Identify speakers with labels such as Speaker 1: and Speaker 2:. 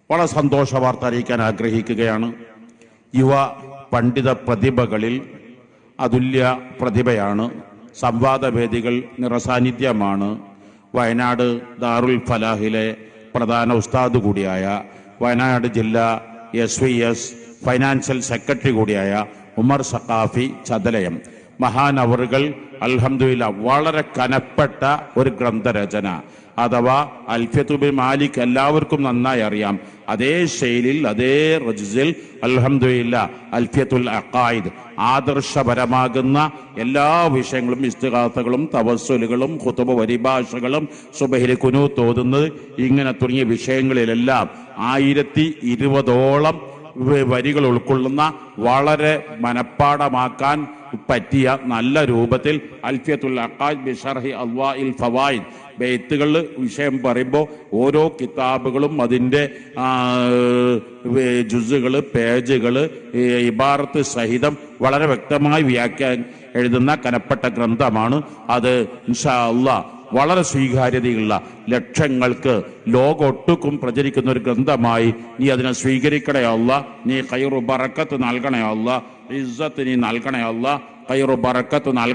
Speaker 1: വളരെ സന്തോഷ വാർത്ത അറിയിക്കാൻ ആഗ്രഹിക്കുകയാണ്. യുവ പണ്ഡിത പ്രതിഭകളിൽ അതുല്യ പ്രതിഭയാണ്. സംവാദവേദികൾ നിറസാന്നിധ്യമാണ്. വയനാട് ദാറുൽ ഫലാഹിലെ പ്രധാന ഉസ്താദ് കൂടിയായ, വയനാട് ജില്ലാ SVS ഫൈനാൻഷ്യൽ സെക്രട്ടറി കൂടിയായ ഉമർ സഖാഫി ചതലയം മഹാനവറുകൾ അൽഹംദുലില്ലാ വളരെ കനപ്പെട്ട ഒരു ഗ്രന്ഥരചന അഥവാ അൽഫിയത്തുൽ ബിൻ മാലിക് എല്ലാവർക്കും നന്നായി അറിയാം. അതേ ശൈലിയിൽ അതേ റജ്സിൽ അൽഹംദുലില്ലാ അൽഫിയത്തുൽ അഖായിദ് ആദർശപരമാകുന്ന എല്ലാ വിഷയങ്ങളും, ഇസ്തിഗാസകളും തവസ്സുലുകളും ഖുതുബ പരിഭാഷകളും സുബഹിലെ കുനൂത്ത് ഓതുന്നത് ഇങ്ങനെ തുടങ്ങിയ വിഷയങ്ങളിലെല്ലാം 1020ഓളം വരികൾ ഉൾക്കൊള്ളുന്ന വളരെ മനപ്പാടമാക്കാൻ പറ്റിയ നല്ല രൂപത്തിൽ അൽഫിയത്തുൽ അഖായിദ് ബിശർഹി അദ്വാഇൽ ഫവായിദ് ബെയ്ത്തുകൾ വിഷയം പറയുമ്പോൾ ഓരോ കിതാബുകളും അതിൻ്റെ ജുസുകൾ, പേജുകൾ, ഇബാറത്ത് സഹിതം വളരെ വ്യക്തമായി എഴുതുന്ന കനപ്പെട്ട ഗ്രന്ഥമാണ് അത്. ഇൻഷാ അല്ലാഹ് വളരെ സ്വീകാര്യതയുള്ള, ലക്ഷങ്ങൾക്ക് ലോകൊട്ടുക്കും പ്രചരിക്കുന്ന ഒരു ഗ്രന്ഥമായി നീ അതിനെ സ്വീകരിക്കണേ അല്ലാ. നീ ഖൈറു ബറക്കത്ത് നൽകണേ അല്ലാ. ഇസ്സത്ത് നീ നൽകണേ അല്ലാ. ഖൈറു ബറക്കത്ത് നൽകണേ.